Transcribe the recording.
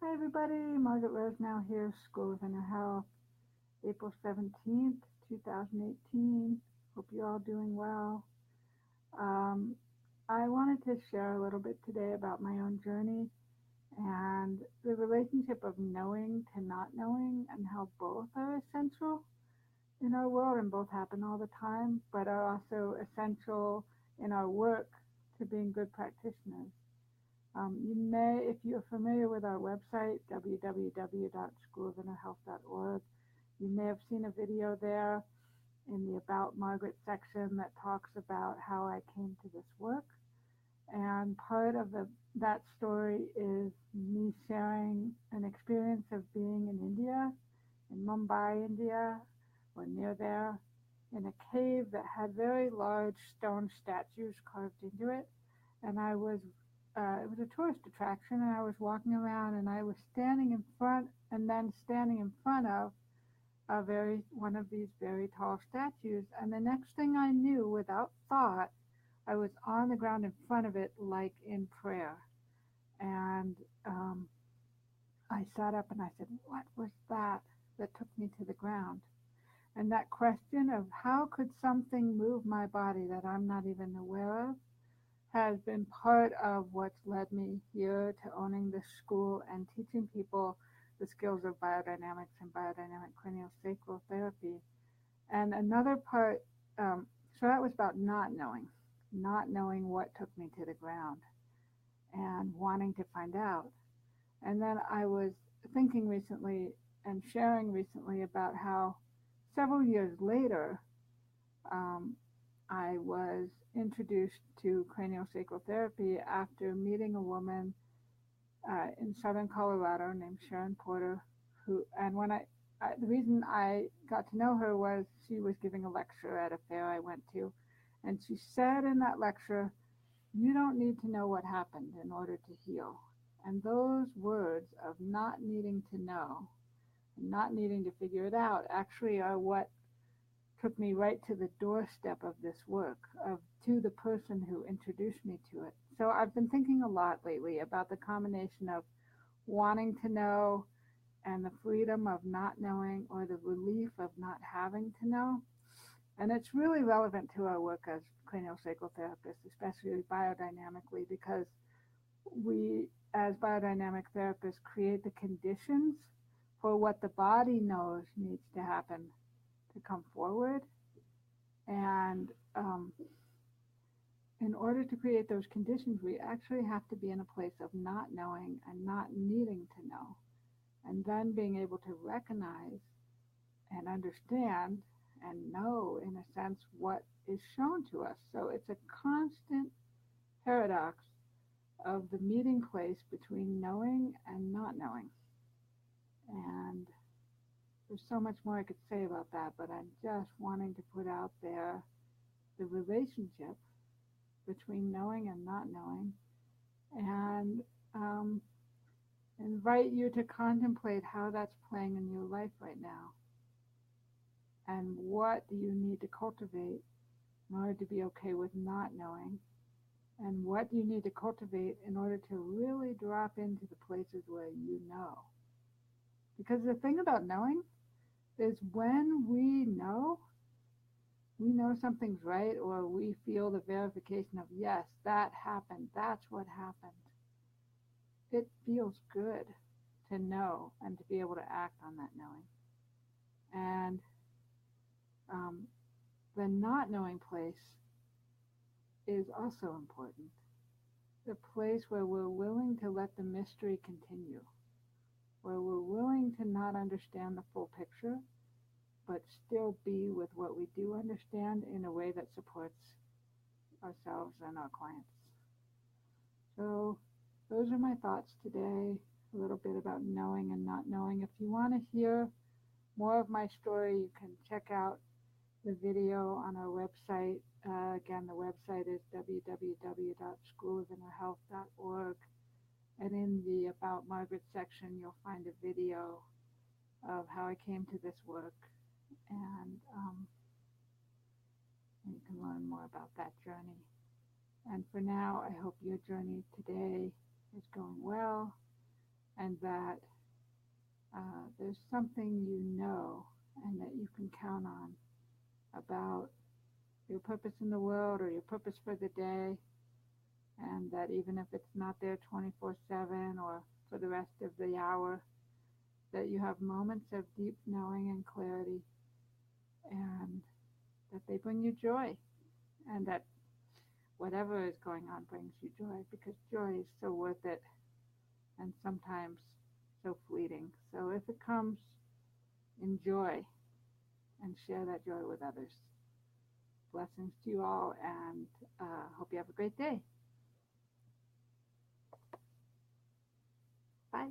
Hi everybody, Margaret now here, School of Inner Health, April 17th, 2018. Hope you're all doing well. Um, I wanted to share a little bit today about my own journey and the relationship of knowing to not knowing and how both are essential in our world and both happen all the time, but are also essential in our work to being good practitioners. You may, if you're familiar with our website, www.schoolofinnerhealth.org, you may have seen a video there in the About Margaret section that talks about how I came to this work. And part of that story is me sharing an experience of being in India, in Mumbai, India, or near there, in a cave that had very large stone statues carved into it. And it was a tourist attraction, and I was walking around, and I was standing in front, and then standing in front of one of these very tall statues. And the next thing I knew, without thought, I was on the ground in front of it, like in prayer. And I sat up and I said, "What was that took me to the ground?" And that question of how could something move my body that I'm not even aware of has been part of what's led me here to owning this school and teaching people the skills of biodynamics and biodynamic craniosacral therapy. And another part, so that was about not knowing what took me to the ground and wanting to find out. And then I was thinking recently and sharing recently about how several years later, I was introduced to craniosacral therapy after meeting a woman in southern Colorado named Sharon Porter, and the reason I got to know her was she was giving a lecture at a fair I went to, and she said in that lecture, "You don't need to know what happened in order to heal." And those words of not needing to know, not needing to figure it out, actually are what took me right to the doorstep of this work, to the person who introduced me to it. So I've been thinking a lot lately about the combination of wanting to know and the freedom of not knowing, or the relief of not having to know. And it's really relevant to our work as craniosacral therapists, especially biodynamically, because we, as biodynamic therapists, create the conditions for what the body knows needs to happen to come forward. And in order to create those conditions, we actually have to be in a place of not knowing and not needing to know, and then being able to recognize and understand and know, in a sense, what is shown to us. So it's a constant paradox of the meeting place between knowing and not knowing. And there's so much more I could say about that, but I'm just wanting to put out there the relationship between knowing and not knowing, and invite you to contemplate how that's playing in your life right now. And what do you need to cultivate in order to be okay with not knowing? And what do you need to cultivate in order to really drop into the places where you know? Because the thing about knowing is when we know something's right, or we feel the verification of, yes, that happened, that's what happened. It feels good to know and to be able to act on that knowing. And the not knowing place is also important. The place where we're willing to let the mystery continue, where we're willing to not understand the full picture, but still be with what we do understand in a way that supports ourselves and our clients. So those are my thoughts today, a little bit about knowing and not knowing. If you want to hear more of my story, you can check out the video on our website. Again, the website is www.schoolofinnerhealth.org. And in the About Margaret section, you'll find a video of how I came to this work. And you can learn more about that journey. And for now, I hope your journey today is going well, and that there's something you know and that you can count on about your purpose in the world or your purpose for the day, and that even if it's not there 24/7 or for the rest of the hour, that you have moments of deep knowing and clarity, and that they bring you joy, and that whatever is going on brings you joy, because joy is so worth it and sometimes so fleeting. So if it comes, enjoy and share that joy with others. Blessings to you all, and hope you have a great day. Bye.